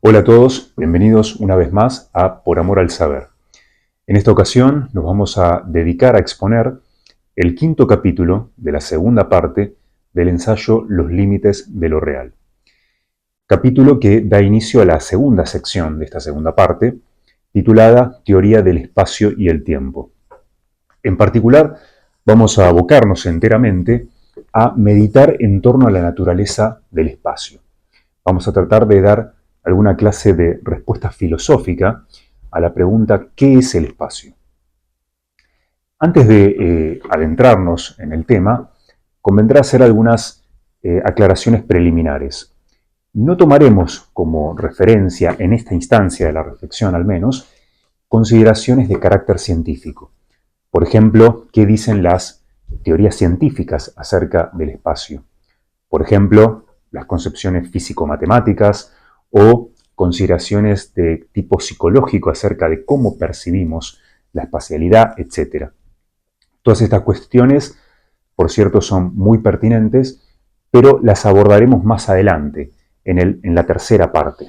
Hola a todos, bienvenidos una vez más a Por Amor al Saber. En esta ocasión nos vamos a dedicar a exponer el quinto capítulo de la segunda parte del ensayo Los límites de lo real. Capítulo que da inicio a la segunda sección de esta segunda parte, titulada Teoría del espacio y el tiempo. En particular, vamos a abocarnos enteramente a meditar en torno a la naturaleza del espacio. Vamos a tratar de dar alguna clase de respuesta filosófica a la pregunta ¿qué es el espacio? Antes de adentrarnos en el tema, convendrá hacer algunas aclaraciones preliminares. No tomaremos como referencia en esta instancia de la reflexión al menos consideraciones de carácter científico. Por ejemplo, ¿qué dicen las teorías científicas acerca del espacio? Por ejemplo, las concepciones físico-matemáticas o consideraciones de tipo psicológico acerca de cómo percibimos la espacialidad, etc. Todas estas cuestiones, por cierto, son muy pertinentes, pero las abordaremos más adelante, en la tercera parte.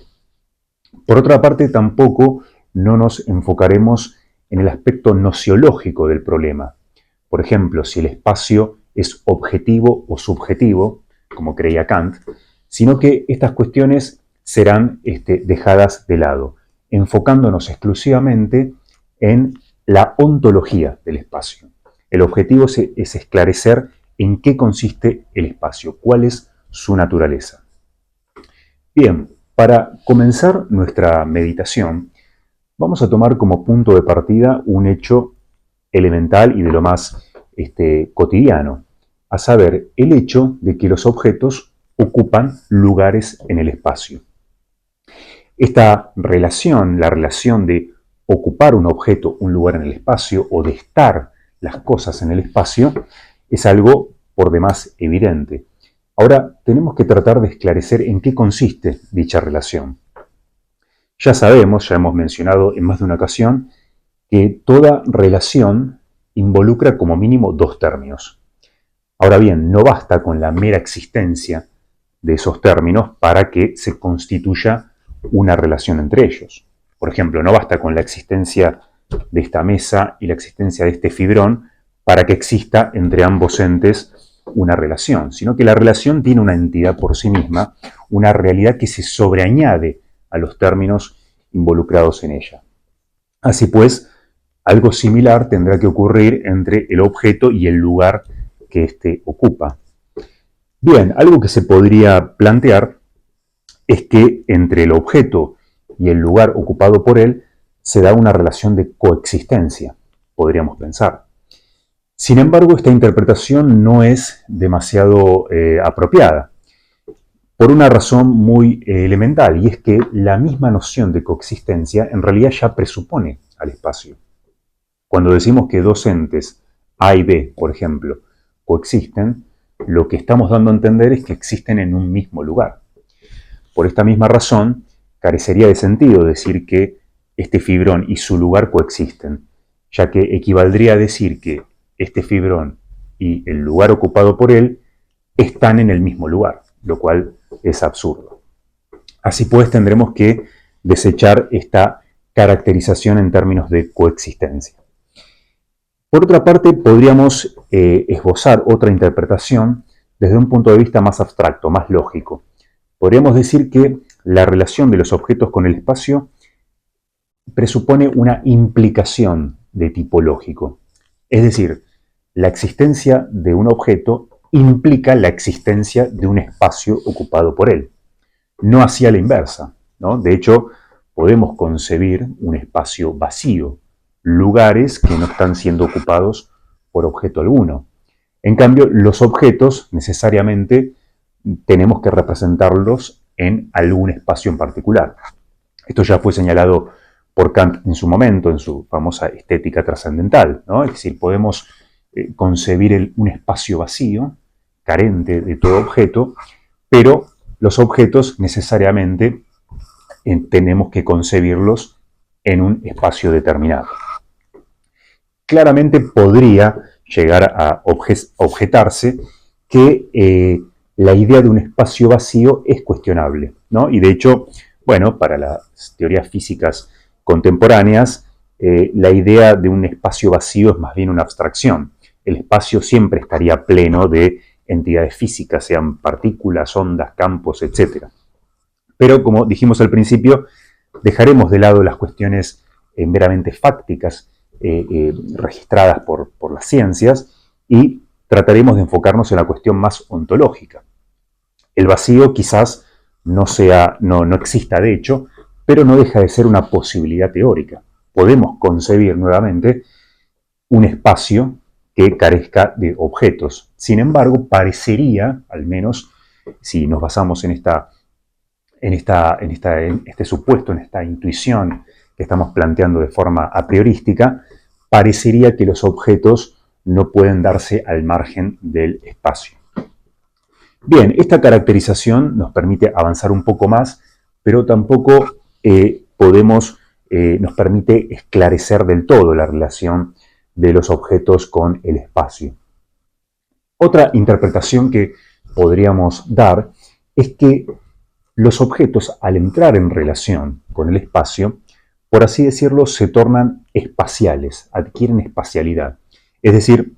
Por otra parte, tampoco no nos enfocaremos en el aspecto nociológico del problema. Por ejemplo, si el espacio es objetivo o subjetivo, como creía Kant, sino que estas cuestiones serán dejadas de lado, enfocándonos exclusivamente en la ontología del espacio. El objetivo es esclarecer en qué consiste el espacio, cuál es su naturaleza. Bien, para comenzar nuestra meditación, vamos a tomar como punto de partida un hecho elemental y de lo más cotidiano, a saber, el hecho de que los objetos ocupan lugares en el espacio. Esta relación, la relación de ocupar un objeto, un lugar en el espacio, o de estar las cosas en el espacio, es algo por demás evidente. Ahora tenemos que tratar de esclarecer en qué consiste dicha relación. Ya sabemos, ya hemos mencionado en más de una ocasión, que toda relación involucra como mínimo dos términos. Ahora bien, no basta con la mera existencia de esos términos para que se constituya una relación entre ellos. Por ejemplo, no basta con la existencia de esta mesa y la existencia de este fibrón para que exista entre ambos entes una relación, sino que la relación tiene una entidad por sí misma, una realidad que se sobreañade a los términos involucrados en ella. Así pues, algo similar tendrá que ocurrir entre el objeto y el lugar que éste ocupa. Bien, algo que se podría plantear es que entre el objeto y el lugar ocupado por él se da una relación de coexistencia, podríamos pensar. Sin embargo, esta interpretación no es demasiado apropiada, por una razón muy elemental, y es que la misma noción de coexistencia en realidad ya presupone al espacio. Cuando decimos que dos entes, A y B, por ejemplo, coexisten, lo que estamos dando a entender es que existen en un mismo lugar. Por esta misma razón, carecería de sentido decir que este fibrón y su lugar coexisten, ya que equivaldría a decir que este fibrón y el lugar ocupado por él están en el mismo lugar, lo cual es absurdo. Así pues, tendremos que desechar esta caracterización en términos de coexistencia. Por otra parte, podríamos esbozar otra interpretación desde un punto de vista más abstracto, más lógico. Podríamos decir que la relación de los objetos con el espacio presupone una implicación de tipo lógico. Es decir, la existencia de un objeto implica la existencia de un espacio ocupado por él. No así a la inversa, ¿no? De hecho, podemos concebir un espacio vacío, lugares que no están siendo ocupados por objeto alguno. En cambio, los objetos necesariamente tenemos que representarlos en algún espacio en particular. Esto ya fue señalado por Kant en su momento, en su famosa estética trascendental, ¿no? Es decir, podemos concebir un espacio vacío, carente de todo objeto, pero los objetos necesariamente tenemos que concebirlos en un espacio determinado. Claramente podría llegar a objetarse que la idea de un espacio vacío es cuestionable, ¿no? Y de hecho, bueno, para las teorías físicas contemporáneas, la idea de un espacio vacío es más bien una abstracción. El espacio siempre estaría pleno de entidades físicas, sean partículas, ondas, campos, etc. Pero, como dijimos al principio, dejaremos de lado las cuestiones meramente fácticas registradas por las ciencias y trataremos de enfocarnos en la cuestión más ontológica. El vacío quizás no exista de hecho, pero no deja de ser una posibilidad teórica. Podemos concebir nuevamente un espacio que carezca de objetos. Sin embargo, parecería, al menos si nos basamos en este supuesto, en esta intuición que estamos planteando de forma a priorística, parecería que los objetos no pueden darse al margen del espacio. Bien, esta caracterización nos permite avanzar un poco más, pero tampoco nos permite esclarecer del todo la relación de los objetos con el espacio. Otra interpretación que podríamos dar es que los objetos, al entrar en relación con el espacio, por así decirlo, se tornan espaciales, adquieren espacialidad. Es decir,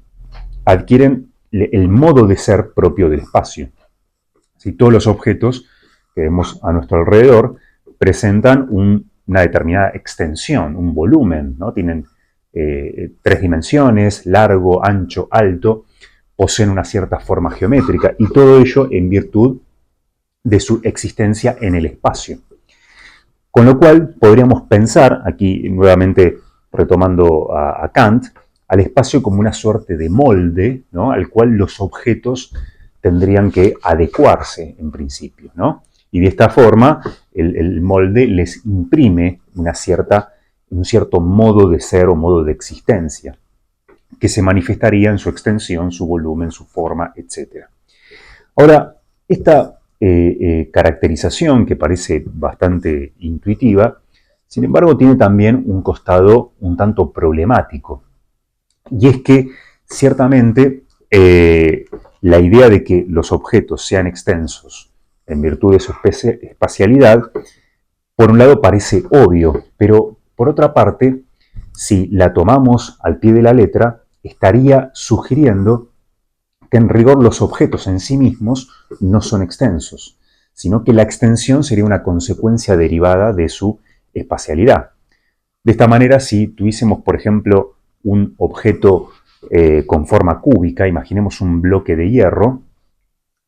adquieren el modo de ser propio del espacio. Si todos los objetos que vemos a nuestro alrededor presentan una determinada extensión, un volumen, ¿no? Tienen 3 dimensiones, largo, ancho, alto, poseen una cierta forma geométrica y todo ello en virtud de su existencia en el espacio. Con lo cual podríamos pensar, aquí nuevamente retomando a Kant, al espacio como una suerte de molde, ¿no? Al cual los objetos tendrían que adecuarse en principio, ¿no? Y de esta forma el molde les imprime un cierto modo de ser o modo de existencia, que se manifestaría en su extensión, su volumen, su forma, etc. Ahora, esta caracterización, que parece bastante intuitiva, sin embargo tiene también un costado un tanto problemático. Y es que, ciertamente, la idea de que los objetos sean extensos en virtud de su espacialidad, por un lado parece obvio, pero por otra parte, si la tomamos al pie de la letra, estaría sugiriendo que en rigor los objetos en sí mismos no son extensos, sino que la extensión sería una consecuencia derivada de su espacialidad. De esta manera, si tuviésemos, por ejemplo, un objeto con forma cúbica, imaginemos un bloque de hierro,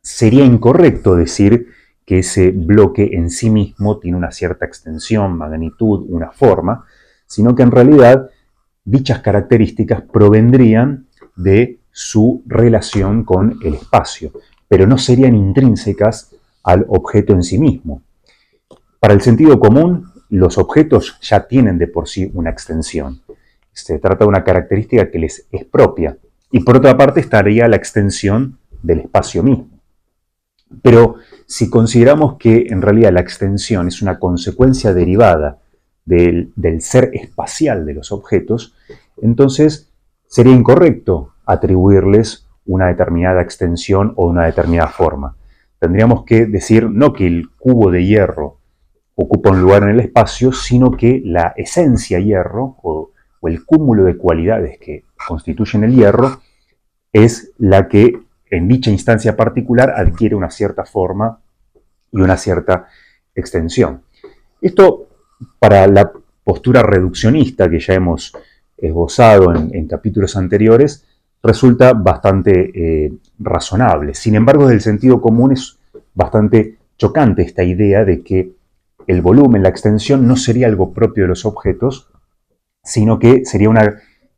sería incorrecto decir que ese bloque en sí mismo tiene una cierta extensión, magnitud, una forma, sino que en realidad dichas características provendrían de su relación con el espacio, pero no serían intrínsecas al objeto en sí mismo. Para el sentido común, los objetos ya tienen de por sí una extensión. Se trata de una característica que les es propia. Y por otra parte estaría la extensión del espacio mismo. Pero si consideramos que en realidad la extensión es una consecuencia derivada del ser espacial de los objetos, entonces sería incorrecto atribuirles una determinada extensión o una determinada forma. Tendríamos que decir no que el cubo de hierro ocupa un lugar en el espacio, sino que la esencia hierro o el cúmulo de cualidades que constituyen el hierro es la que en dicha instancia particular adquiere una cierta forma y una cierta extensión. Esto, para la postura reduccionista que ya hemos esbozado en capítulos anteriores, resulta bastante razonable. Sin embargo, desde el sentido común es bastante chocante esta idea de que el volumen, la extensión, no sería algo propio de los objetos, sino que sería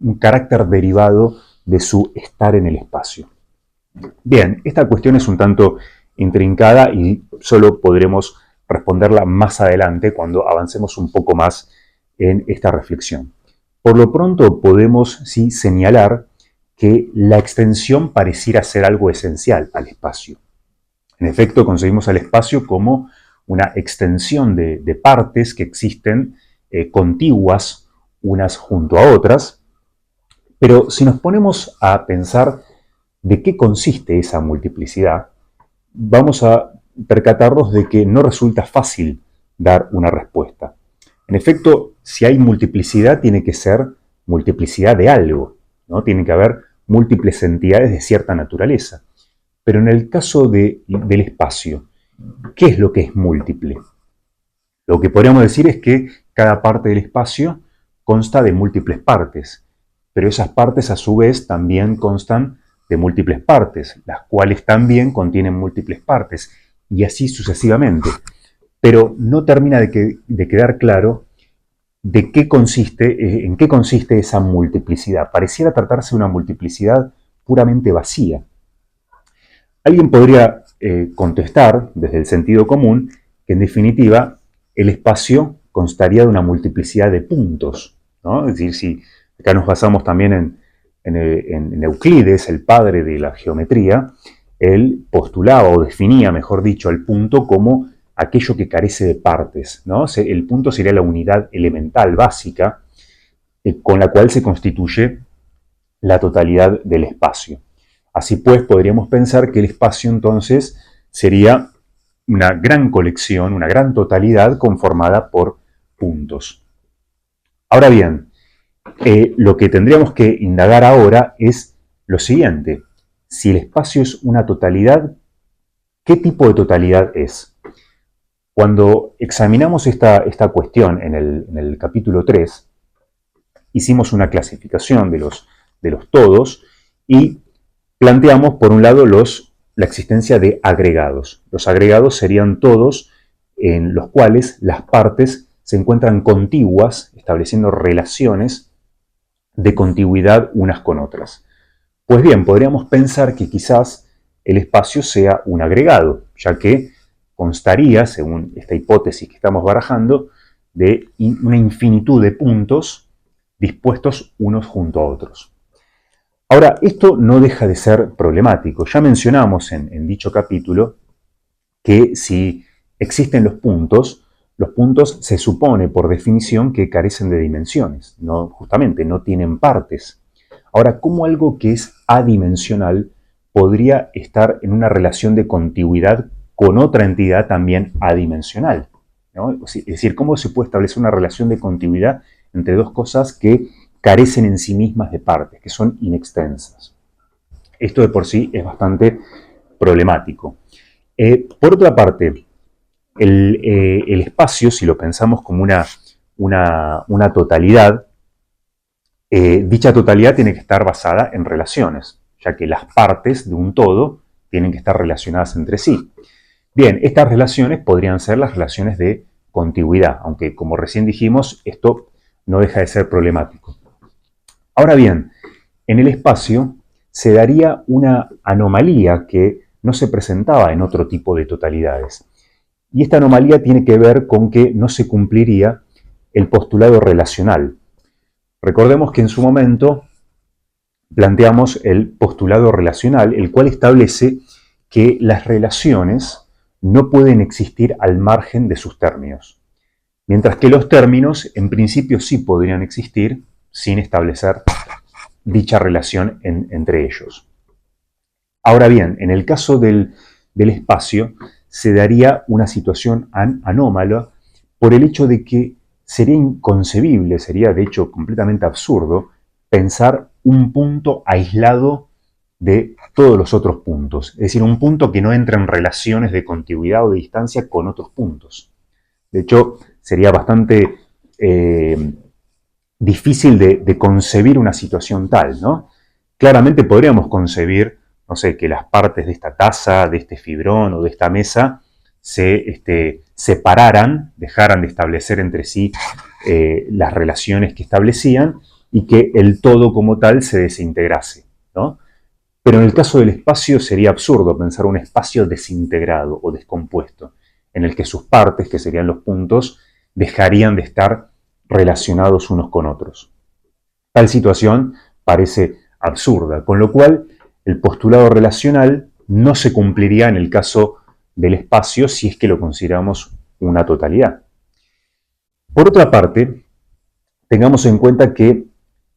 un carácter derivado de su estar en el espacio. Bien, esta cuestión es un tanto intrincada y solo podremos responderla más adelante cuando avancemos un poco más en esta reflexión. Por lo pronto podemos sí señalar que la extensión pareciera ser algo esencial al espacio. En efecto, concebimos al espacio como una extensión de partes que existen contiguas unas junto a otras, pero si nos ponemos a pensar de qué consiste esa multiplicidad, vamos a percatarnos de que no resulta fácil dar una respuesta. En efecto, si hay multiplicidad, tiene que ser multiplicidad de algo, ¿no? Tiene que haber múltiples entidades de cierta naturaleza. Pero en el caso del espacio, ¿qué es lo que es múltiple? Lo que podríamos decir es que cada parte del espacio consta de múltiples partes, pero esas partes a su vez también constan de múltiples partes, las cuales también contienen múltiples partes, y así sucesivamente. Pero no termina de quedar claro en qué consiste esa multiplicidad. Pareciera tratarse de una multiplicidad puramente vacía. Alguien podría contestar, desde el sentido común, que en definitiva el espacio constaría de una multiplicidad de puntos, ¿no? Es decir, si acá nos basamos también en Euclides, el padre de la geometría, él postulaba o definía, mejor dicho, el punto como aquello que carece de partes, ¿no? El punto sería la unidad elemental básica con la cual se constituye la totalidad del espacio. Así pues, podríamos pensar que el espacio entonces sería una gran colección, una gran totalidad conformada por puntos. Ahora bien, lo que tendríamos que indagar ahora es lo siguiente. Si el espacio es una totalidad, ¿qué tipo de totalidad es? Cuando examinamos esta cuestión en el capítulo 3, hicimos una clasificación de los todos y planteamos, por un lado, la existencia de agregados. Los agregados serían todos en los cuales las partes se encuentran contiguas, estableciendo relaciones de contigüidad unas con otras. Pues bien, podríamos pensar que quizás el espacio sea un agregado, ya que constaría, según esta hipótesis que estamos barajando, de una infinitud de puntos dispuestos unos junto a otros. Ahora, esto no deja de ser problemático. Ya mencionamos en dicho capítulo que si existen los puntos se supone por definición que carecen de dimensiones, justamente no tienen partes. Ahora, ¿cómo algo que es adimensional podría estar en una relación de contigüidad con otra entidad también adimensional? ¿No? Es decir, ¿cómo se puede establecer una relación de contigüidad entre dos cosas que carecen en sí mismas de partes, que son inextensas? Esto de por sí es bastante problemático. Por otra parte, el espacio, si lo pensamos como una totalidad, dicha totalidad tiene que estar basada en relaciones, ya que las partes de un todo tienen que estar relacionadas entre sí. Bien, estas relaciones podrían ser las relaciones de contigüidad, aunque como recién dijimos, esto no deja de ser problemático. Ahora bien, en el espacio se daría una anomalía que no se presentaba en otro tipo de totalidades. Y esta anomalía tiene que ver con que no se cumpliría el postulado relacional. Recordemos que en su momento planteamos el postulado relacional, el cual establece que las relaciones no pueden existir al margen de sus términos, mientras que los términos en principio sí podrían existir sin establecer dicha relación entre ellos. Ahora bien, en el caso del espacio se daría una situación anómala por el hecho de que sería inconcebible, sería de hecho completamente absurdo pensar un punto aislado de todos los otros puntos. Es decir, un punto que no entra en relaciones de contigüidad o de distancia con otros puntos. De hecho, sería bastante difícil de concebir una situación tal, ¿no? Claramente podríamos concebir, no sé, que las partes de esta taza, de este fibrón o de esta mesa se separaran, dejaran de establecer entre sí las relaciones que establecían y que el todo como tal se desintegrase, ¿no? Pero en el caso del espacio sería absurdo pensar un espacio desintegrado o descompuesto, en el que sus partes, que serían los puntos, dejarían de estar relacionados unos con otros. Tal situación parece absurda, con lo cual el postulado relacional no se cumpliría en el caso del espacio si es que lo consideramos una totalidad. Por otra parte, tengamos en cuenta que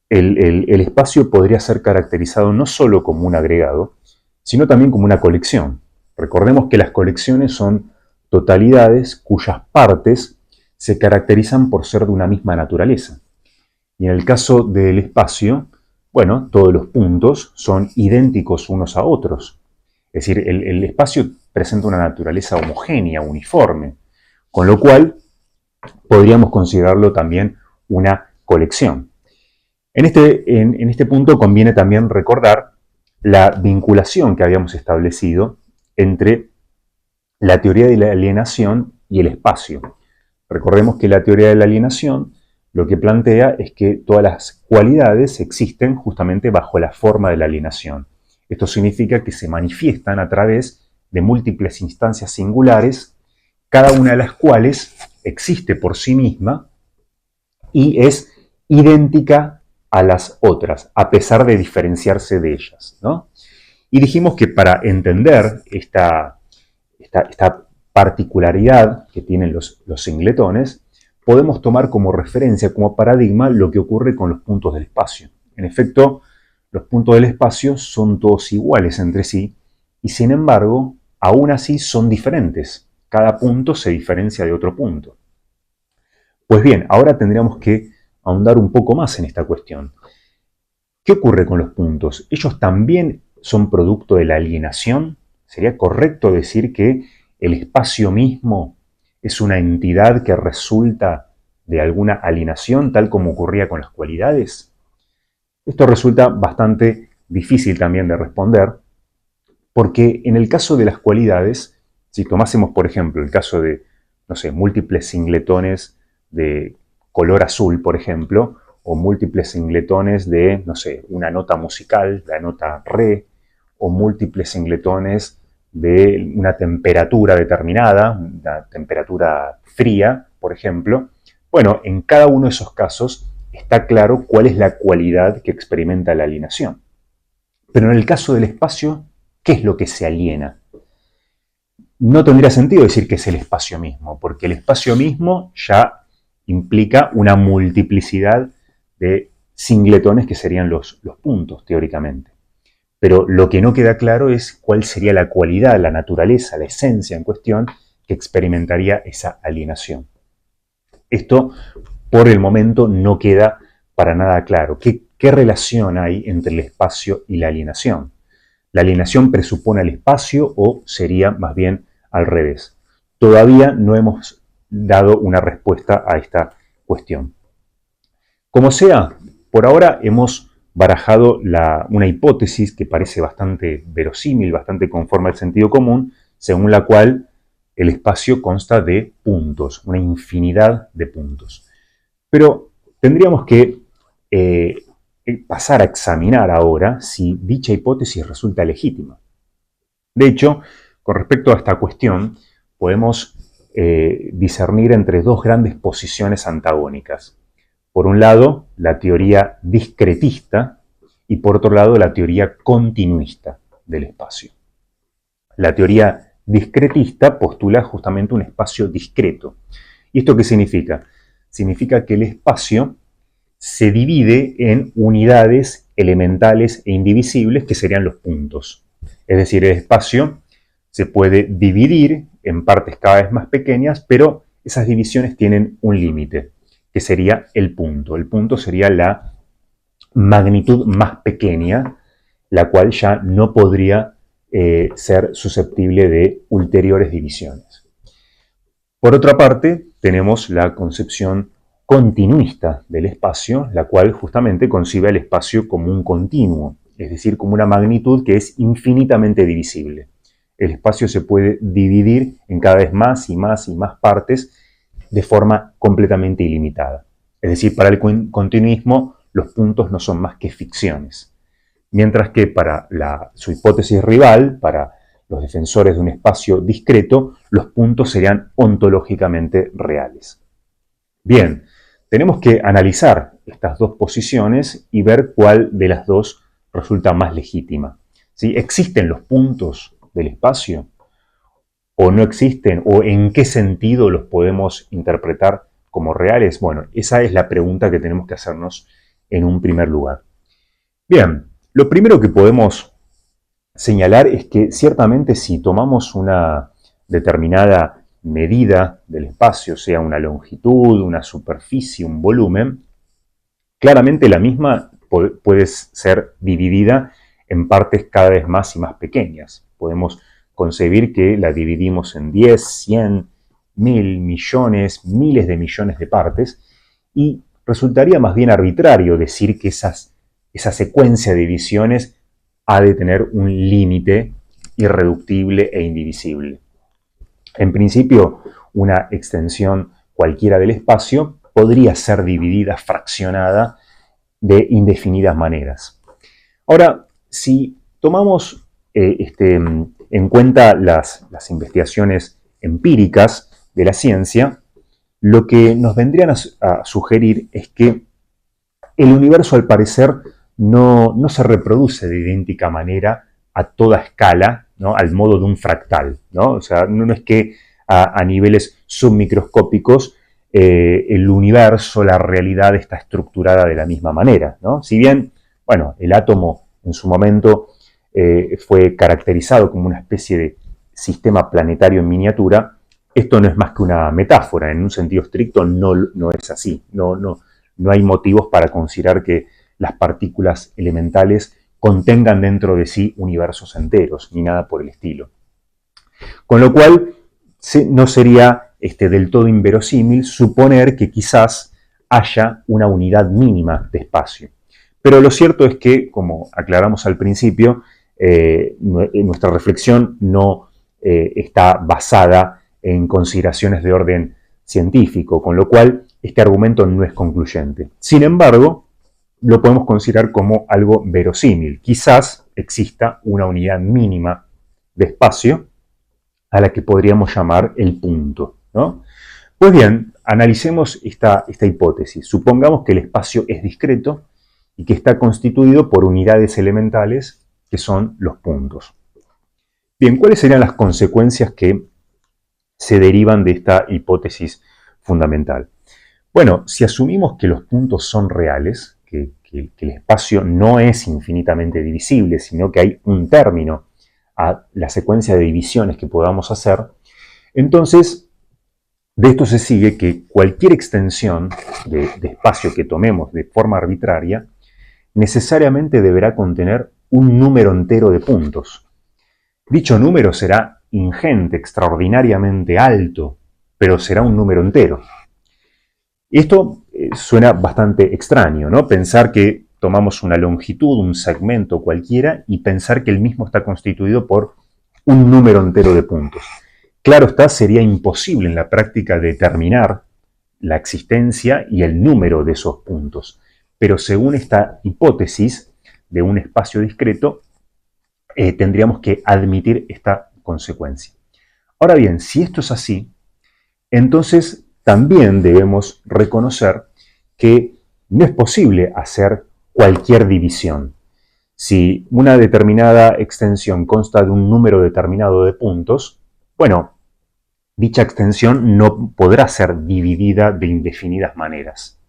el espacio podría ser caracterizado no solo como un agregado, sino también como una colección. Recordemos que las colecciones son totalidades cuyas partes se caracterizan por ser de una misma naturaleza. Y en el caso del espacio, bueno, todos los puntos son idénticos unos a otros. Es decir, el espacio presenta una naturaleza homogénea, uniforme, con lo cual podríamos considerarlo también una colección. En este punto conviene también recordar la vinculación que habíamos establecido entre la teoría de la alienación y el espacio. Recordemos que la teoría de la alienación lo que plantea es que todas las cualidades existen justamente bajo la forma de la alienación. Esto significa que se manifiestan a través de múltiples instancias singulares, cada una de las cuales existe por sí misma y es idéntica a las otras, a pesar de diferenciarse de ellas, ¿no? Y dijimos que para entender esta particularidad que tienen los singletones, podemos tomar como referencia, como paradigma, lo que ocurre con los puntos del espacio. En efecto, los puntos del espacio son todos iguales entre sí y, sin embargo, aún así son diferentes. Cada punto se diferencia de otro punto. Pues bien, ahora tendríamos que ahondar un poco más en esta cuestión. ¿Qué ocurre con los puntos? ¿Ellos también son producto de la alienación? ¿Sería correcto decir que el espacio mismo es una entidad que resulta de alguna alienación, tal como ocurría con las cualidades? Esto resulta bastante difícil también de responder, porque en el caso de las cualidades, si tomásemos por ejemplo el caso de, no sé, múltiples singletones de color azul, por ejemplo, o múltiples singletones de, no sé, una nota musical, la nota re, o múltiples singletones de una temperatura determinada, una temperatura fría, por ejemplo. Bueno, en cada uno de esos casos está claro cuál es la cualidad que experimenta la alienación. Pero en el caso del espacio, ¿qué es lo que se aliena? No tendría sentido decir que es el espacio mismo, porque el espacio mismo ya implica una multiplicidad de singletones que serían los puntos, teóricamente. Pero lo que no queda claro es cuál sería la cualidad, la naturaleza, la esencia en cuestión que experimentaría esa alienación. Esto, por el momento, no queda para nada claro. ¿Qué relación hay entre el espacio y la alienación? ¿La alienación presupone el espacio o sería más bien al revés? Todavía no hemos dado una respuesta a esta cuestión. Como sea, por ahora hemos barajado una hipótesis que parece bastante verosímil, bastante conforme al sentido común, según la cual el espacio consta de puntos, una infinidad de puntos. Pero tendríamos que pasar a examinar ahora si dicha hipótesis resulta legítima. De hecho, con respecto a esta cuestión, podemos discernir entre dos grandes posiciones antagónicas. Por un lado, la teoría discretista y por otro lado, la teoría continuista del espacio. La teoría discretista postula justamente un espacio discreto. ¿Y esto qué significa? Significa que el espacio se divide en unidades elementales e indivisibles que serían los puntos. Es decir, el espacio se puede dividir en partes cada vez más pequeñas, pero esas divisiones tienen un límite, que sería el punto. El punto sería la magnitud más pequeña, la cual ya no podría ser susceptible de ulteriores divisiones. Por otra parte, tenemos la concepción continuista del espacio, la cual justamente concibe el espacio como un continuo, es decir, como una magnitud que es infinitamente divisible. El espacio se puede dividir en cada vez más y más y más partes de forma completamente ilimitada. Es decir, para el continuismo los puntos no son más que ficciones. Mientras que para su hipótesis rival, para los defensores de un espacio discreto, los puntos serían ontológicamente reales. Bien, tenemos que analizar estas dos posiciones y ver cuál de las dos resulta más legítima. ¿Sí? ¿Existen los puntos del espacio? ¿O no existen? ¿O en qué sentido los podemos interpretar como reales? Bueno, esa es la pregunta que tenemos que hacernos en un primer lugar. Bien, lo primero que podemos señalar es que ciertamente si tomamos una determinada medida del espacio, sea una longitud, una superficie, un volumen, claramente la misma puede ser dividida en partes cada vez más y más pequeñas. Podemos concebir que la dividimos en 10, 100, 1000, millones, miles de millones de partes y resultaría más bien arbitrario decir que esa secuencia de divisiones ha de tener un límite irreductible e indivisible. En principio, una extensión cualquiera del espacio podría ser dividida, fraccionada de indefinidas maneras. Ahora, si tomamos en cuenta las investigaciones empíricas de la ciencia, lo que nos vendrían a sugerir es que el universo, al parecer, no se reproduce de idéntica manera a toda escala, ¿no? Al modo de un fractal, ¿no? O sea, no es que a niveles submicroscópicos el universo, la realidad está estructurada de la misma manera, ¿no? Si bien, bueno, el átomo en su momento fue caracterizado como una especie de sistema planetario en miniatura, esto no es más que una metáfora, en un sentido estricto no es así, no hay motivos para considerar que las partículas elementales contengan dentro de sí universos enteros, ni nada por el estilo. Con lo cual, no sería del todo inverosímil suponer que quizás haya una unidad mínima de espacio. Pero lo cierto es que, como aclaramos al principio, nuestra reflexión no está basada en consideraciones de orden científico, con lo cual este argumento no es concluyente. Sin embargo, lo podemos considerar como algo verosímil. Quizás exista una unidad mínima de espacio a la que podríamos llamar el punto, ¿no? Pues bien, analicemos esta hipótesis. Supongamos que el espacio es discreto y que está constituido por unidades elementales que son los puntos. Bien, ¿cuáles serían las consecuencias que se derivan de esta hipótesis fundamental? Bueno, si asumimos que los puntos son reales, que el espacio no es infinitamente divisible, sino que hay un término a la secuencia de divisiones que podamos hacer, entonces de esto se sigue que cualquier extensión de espacio que tomemos de forma arbitraria necesariamente deberá contener un número entero de puntos. Dicho número será ingente, extraordinariamente alto, pero será un número entero. Esto suena bastante extraño, ¿no? Pensar que tomamos una longitud, un segmento cualquiera, y pensar que el mismo está constituido por un número entero de puntos. Claro está, sería imposible en la práctica determinar la existencia y el número de esos puntos. Pero según esta hipótesis de un espacio discreto, tendríamos que admitir esta consecuencia. Ahora bien, si esto es así, entonces también debemos reconocer que no es posible hacer cualquier división. Si una determinada extensión consta de un número determinado de puntos, bueno, dicha extensión no podrá ser dividida de indefinidas maneras,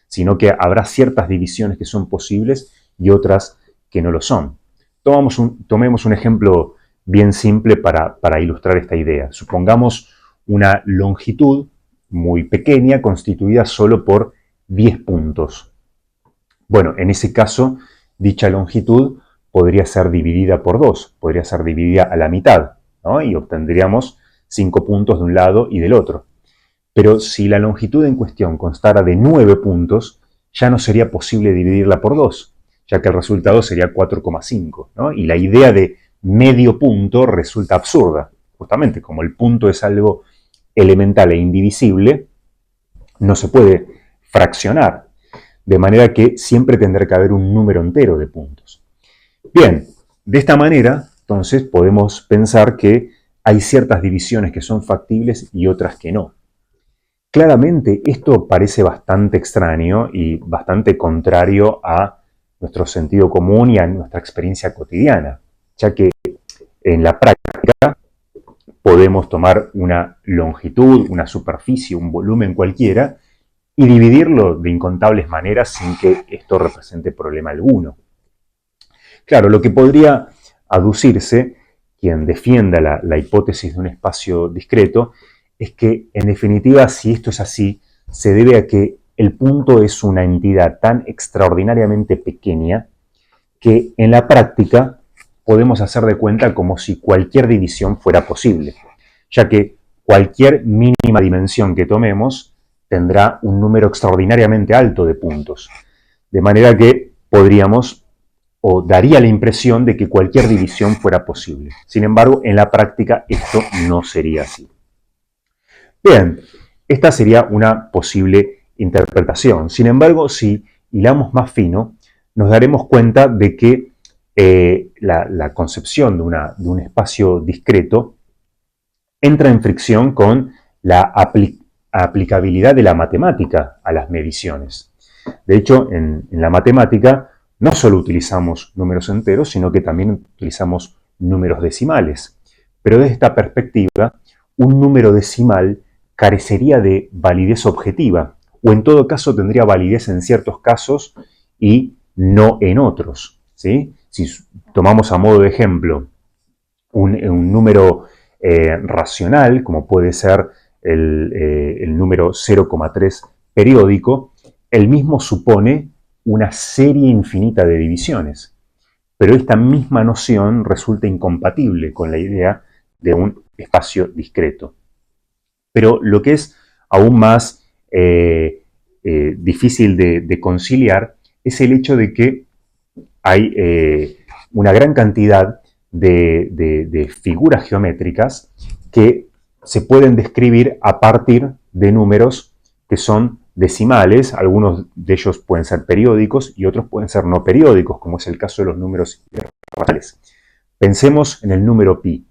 sino que habrá ciertas divisiones que son posibles y otras que no lo son. Tomemos un ejemplo bien simple para ilustrar esta idea. Supongamos una longitud muy pequeña constituida solo por 10 puntos. Bueno, en ese caso, dicha longitud podría ser dividida por 2, podría ser dividida a la mitad, ¿no? Y obtendríamos 5 puntos de un lado y del otro. Pero si la longitud en cuestión constara de 9 puntos, ya no sería posible dividirla por 2, ya que el resultado sería 4,5, ¿no? Y la idea de medio punto resulta absurda. Justamente como el punto es algo elemental e indivisible, no se puede fraccionar, de manera que siempre tendrá que haber un número entero de puntos. Bien, de esta manera, entonces, podemos pensar que hay ciertas divisiones que son factibles y otras que no. Claramente, esto parece bastante extraño y bastante contrario a nuestro sentido común y a nuestra experiencia cotidiana, ya que en la práctica podemos tomar una longitud, una superficie, un volumen cualquiera y dividirlo de incontables maneras sin que esto represente problema alguno. Claro, lo que podría aducirse, quien defienda la hipótesis de un espacio discreto, es que, en definitiva, si esto es así, se debe a que el punto es una entidad tan extraordinariamente pequeña que en la práctica podemos hacer de cuenta como si cualquier división fuera posible, ya que cualquier mínima dimensión que tomemos tendrá un número extraordinariamente alto de puntos, de manera que podríamos o daría la impresión de que cualquier división fuera posible. Sin embargo, en la práctica esto no sería así. Bien, esta sería una posible interpretación. Sin embargo, si hilamos más fino, nos daremos cuenta de que la concepción de un espacio discreto entra en fricción con la aplicabilidad de la matemática a las mediciones. De hecho, en la matemática no solo utilizamos números enteros, sino que también utilizamos números decimales. Pero desde esta perspectiva, un número decimal carecería de validez objetiva, o en todo caso tendría validez en ciertos casos y no en otros, ¿sí? Si tomamos a modo de ejemplo un número racional, como puede ser el número 0,3 periódico, el mismo supone una serie infinita de divisiones. Pero esta misma noción resulta incompatible con la idea de un espacio discreto. Pero lo que es aún más difícil de conciliar es el hecho de que hay una gran cantidad de figuras geométricas que se pueden describir a partir de números que son decimales. Algunos de ellos pueden ser periódicos y otros pueden ser no periódicos, como es el caso de los números irracionales. Pensemos en el número pi.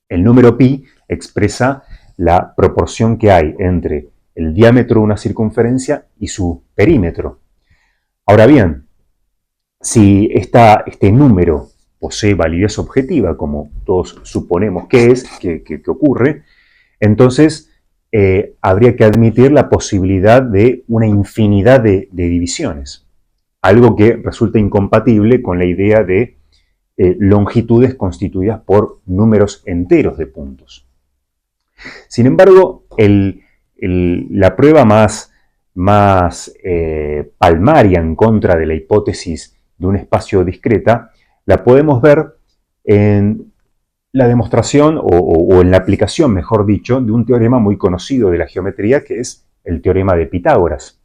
El número pi expresa la proporción que hay entre el diámetro de una circunferencia y su perímetro. Ahora bien, si este número posee validez objetiva, como todos suponemos que ocurre, entonces habría que admitir la posibilidad de una infinidad de divisiones, algo que resulta incompatible con la idea de longitudes constituidas por números enteros de puntos. Sin embargo, la prueba más palmaria en contra de la hipótesis de un espacio discreta la podemos ver en la demostración o en la aplicación, mejor dicho, de un teorema muy conocido de la geometría, que es el teorema de Pitágoras.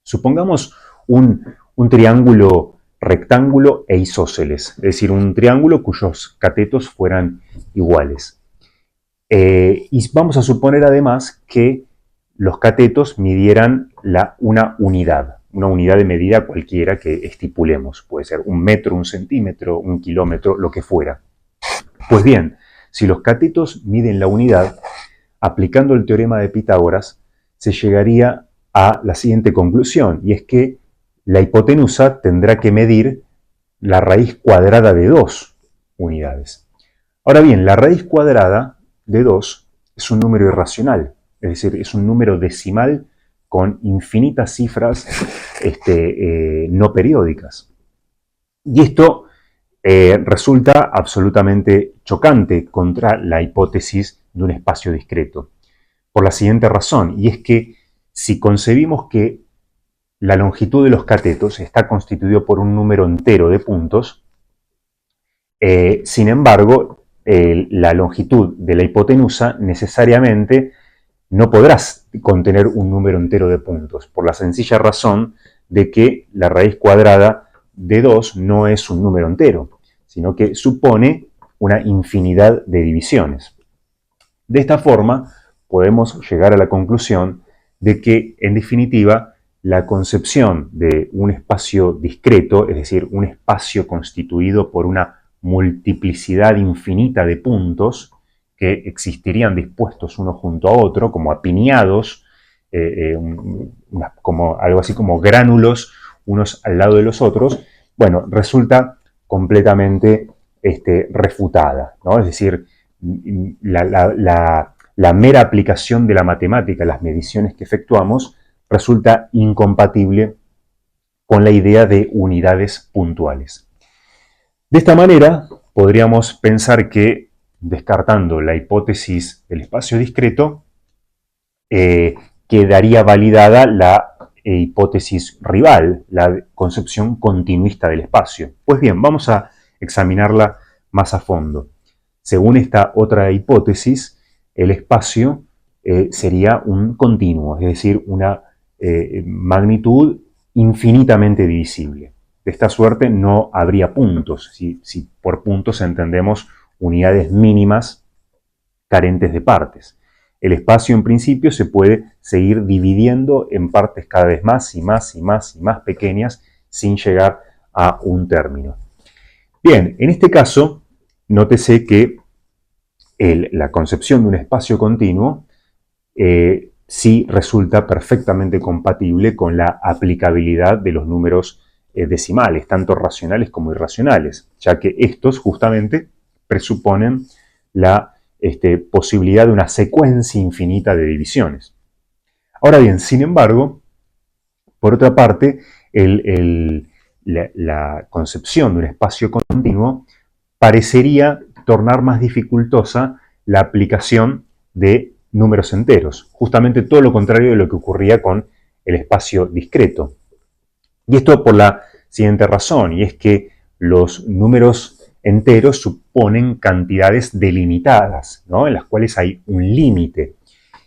Supongamos un triángulo rectángulo e isósceles, es decir, un triángulo cuyos catetos fueran iguales. Y vamos a suponer además que los catetos midieran una unidad de medida cualquiera que estipulemos. Puede ser 1 metro, 1 centímetro, 1 kilómetro, lo que fuera. Pues bien, si los catetos miden la unidad, aplicando el teorema de Pitágoras, se llegaría a la siguiente conclusión, y es que la hipotenusa tendrá que medir la raíz cuadrada de 2 unidades. Ahora bien, la raíz cuadrada de 2 es un número irracional, es decir, es un número decimal con infinitas cifras no periódicas. Y esto resulta absolutamente chocante contra la hipótesis de un espacio discreto, por la siguiente razón, y es que si concebimos que la longitud de los catetos está constituido por un número entero de puntos, sin embargo, la longitud de la hipotenusa necesariamente no podrás contener un número entero de puntos, por la sencilla razón de que la raíz cuadrada de 2 no es un número entero, sino que supone una infinidad de divisiones. De esta forma, podemos llegar a la conclusión de que, en definitiva, la concepción de un espacio discreto, es decir, un espacio constituido por una multiplicidad infinita de puntos que existirían dispuestos uno junto a otro, como apiñados, como algo así como gránulos unos al lado de los otros, bueno, resulta completamente refutada, ¿no? Es decir, la mera aplicación de la matemática, las mediciones que efectuamos, resulta incompatible con la idea de unidades puntuales. De esta manera, podríamos pensar que, descartando la hipótesis del espacio discreto, quedaría validada la hipótesis rival, la concepción continuista del espacio. Pues bien, vamos a examinarla más a fondo. Según esta otra hipótesis, el espacio sería un continuo, es decir, una magnitud infinitamente divisible. De esta suerte no habría puntos, si por puntos entendemos unidades mínimas carentes de partes. El espacio en principio se puede seguir dividiendo en partes cada vez más y más y más y más pequeñas sin llegar a un término. Bien, en este caso, nótese que la concepción de un espacio continuo sí resulta perfectamente compatible con la aplicabilidad de los números decimales, tanto racionales como irracionales, ya que estos justamente presuponen la posibilidad de una secuencia infinita de divisiones. Ahora bien, sin embargo, por otra parte, la concepción de un espacio continuo parecería tornar más dificultosa la aplicación de números enteros, justamente todo lo contrario de lo que ocurría con el espacio discreto. Y esto por la siguiente razón, y es que los números enteros suponen cantidades delimitadas, ¿no? En las cuales hay un límite.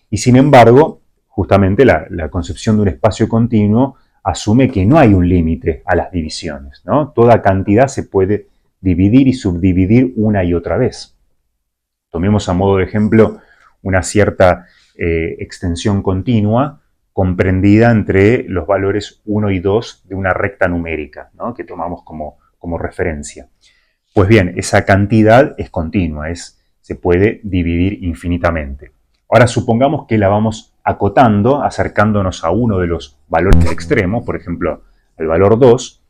Y sin embargo, justamente la concepción de un espacio continuo asume que no hay un límite a las divisiones, ¿no? Toda cantidad se puede dividir y subdividir una y otra vez. Tomemos a modo de ejemplo una cierta extensión continua comprendida entre los valores 1 y 2 de una recta numérica, ¿no? Que tomamos como referencia. Pues bien, esa cantidad es continua, se puede dividir infinitamente. Ahora supongamos que la vamos acotando, acercándonos a uno de los valores del extremo, por ejemplo, el valor 2,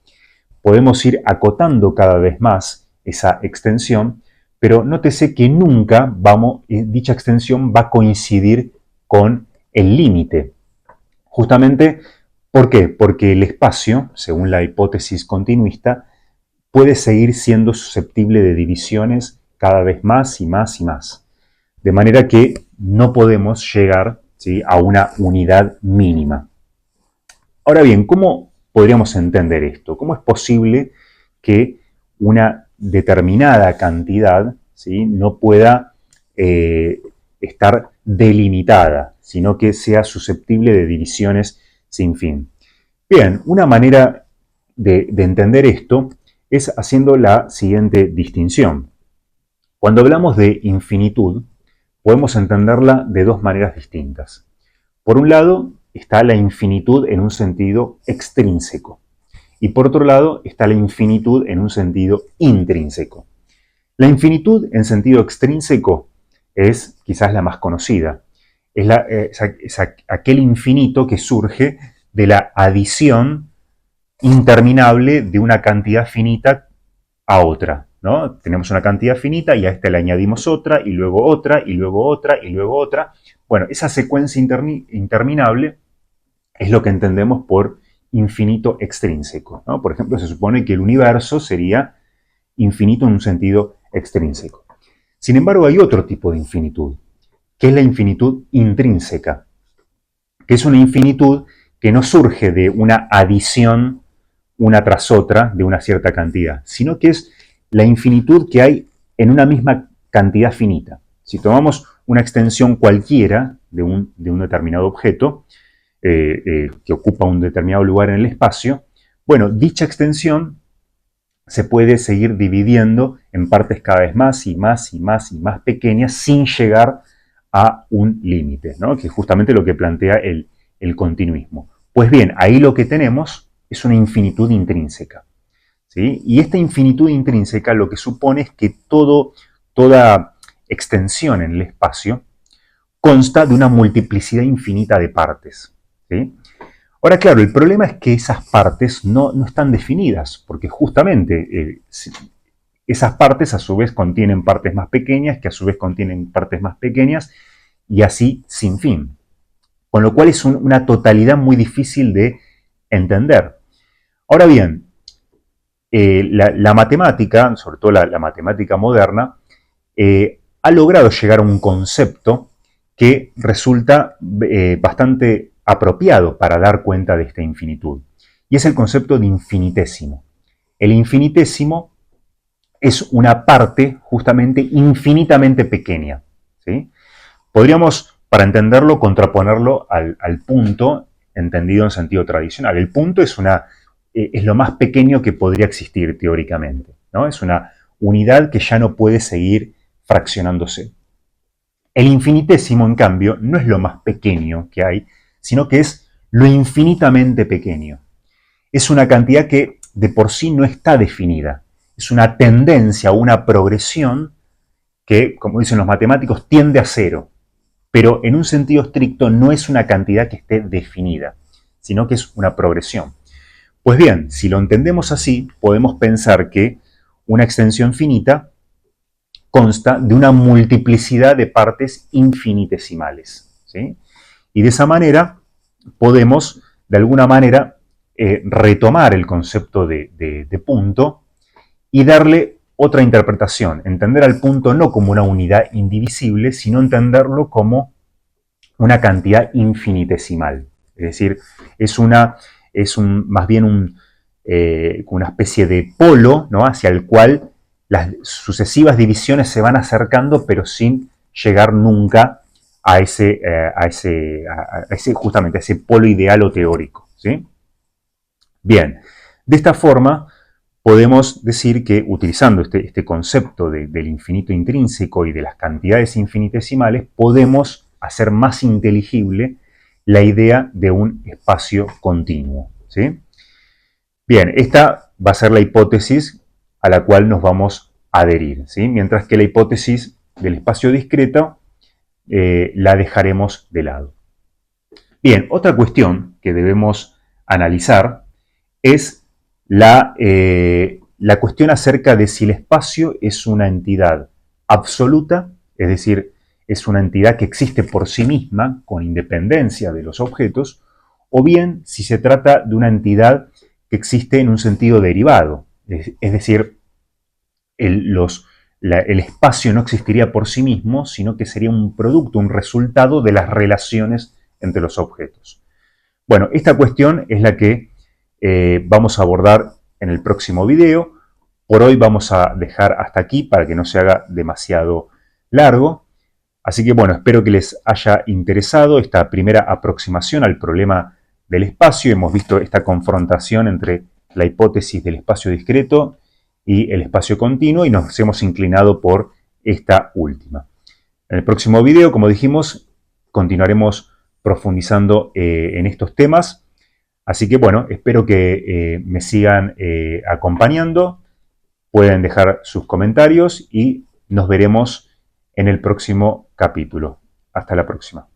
podemos ir acotando cada vez más esa extensión, pero nótese que nunca dicha extensión va a coincidir con el límite. Justamente, ¿por qué? Porque el espacio, según la hipótesis continuista, puede seguir siendo susceptible de divisiones cada vez más y más y más. De manera que no podemos llegar, ¿sí?, a una unidad mínima. Ahora bien, ¿cómo podríamos entender esto? ¿Cómo es posible que una determinada cantidad, ¿sí?, no pueda estar delimitada, sino que sea susceptible de divisiones sin fin? Bien, una manera de entender esto es haciendo la siguiente distinción. Cuando hablamos de infinitud, podemos entenderla de dos maneras distintas. Por un lado, está la infinitud en un sentido extrínseco. Y por otro lado, está la infinitud en un sentido intrínseco. La infinitud en sentido extrínseco es quizás la más conocida. Es aquel infinito que surge de la adición interminable de una cantidad finita a otra, ¿no? Tenemos una cantidad finita y a esta le añadimos otra, y luego otra, y luego otra, y luego otra. Bueno, esa secuencia interminable es lo que entendemos por infinito extrínseco, ¿no? Por ejemplo, se supone que el universo sería infinito en un sentido extrínseco. Sin embargo, hay otro tipo de infinitud, que es la infinitud intrínseca, que es una infinitud que no surge de una adición una tras otra de una cierta cantidad, sino que es la infinitud que hay en una misma cantidad finita. Si tomamos una extensión cualquiera de un determinado objeto que ocupa un determinado lugar en el espacio, bueno, dicha extensión se puede seguir dividiendo en partes cada vez más y más y más y más pequeñas sin llegar a un límite, ¿no? Que es justamente lo que plantea el continuismo. Pues bien, ahí lo que tenemos es una infinitud intrínseca, ¿sí? Y esta infinitud intrínseca lo que supone es que toda extensión en el espacio consta de una multiplicidad infinita de partes, ¿sí? Ahora, claro, el problema es que esas partes no están definidas, porque justamente esas partes a su vez contienen partes más pequeñas, que a su vez contienen partes más pequeñas, y así sin fin. Con lo cual es una totalidad muy difícil de entender. Ahora bien, la matemática, sobre todo la matemática moderna, ha logrado llegar a un concepto que resulta bastante apropiado para dar cuenta de esta infinitud. Y es el concepto de infinitésimo. El infinitésimo es una parte justamente infinitamente pequeña. ¿Sí? Podríamos, para entenderlo, contraponerlo al punto, entendido en sentido tradicional. El punto es lo más pequeño que podría existir teóricamente, ¿no? Es una unidad que ya no puede seguir fraccionándose. El infinitésimo, en cambio, no es lo más pequeño que hay, sino que es lo infinitamente pequeño. Es una cantidad que de por sí no está definida. Es una tendencia o una progresión que, como dicen los matemáticos, tiende a cero. Pero en un sentido estricto no es una cantidad que esté definida, sino que es una progresión. Pues bien, si lo entendemos así, podemos pensar que una extensión finita consta de una multiplicidad de partes infinitesimales. ¿Sí? Y de esa manera podemos, de alguna manera, retomar el concepto de punto y darle otra interpretación. Entender al punto no como una unidad indivisible, sino entenderlo como una cantidad infinitesimal. Es decir, más bien una especie de polo, ¿no? Hacia el cual las sucesivas divisiones se van acercando, pero sin llegar nunca justamente a ese polo ideal o teórico. ¿Sí? Bien, de esta forma podemos decir que utilizando este concepto del infinito intrínseco y de las cantidades infinitesimales, podemos hacer más inteligible la idea de un espacio continuo. ¿Sí? Bien, esta va a ser la hipótesis a la cual nos vamos a adherir, ¿sí? Mientras que la hipótesis del espacio discreto la dejaremos de lado. Bien, otra cuestión que debemos analizar es la cuestión acerca de si el espacio es una entidad absoluta, es decir, es una entidad que existe por sí misma, con independencia de los objetos, o bien si se trata de una entidad que existe en un sentido derivado, es decir, el espacio no existiría por sí mismo, sino que sería un producto, un resultado de las relaciones entre los objetos. Bueno, esta cuestión es la que vamos a abordar en el próximo video. Por hoy vamos a dejar hasta aquí para que no se haga demasiado largo. Así que bueno, espero que les haya interesado esta primera aproximación al problema del espacio. Hemos visto esta confrontación entre la hipótesis del espacio discreto y el espacio continuo y nos hemos inclinado por esta última. En el próximo video, como dijimos, continuaremos profundizando en estos temas. Así que bueno, espero que me sigan acompañando. Pueden dejar sus comentarios y nos veremos en el próximo capítulo. Hasta la próxima.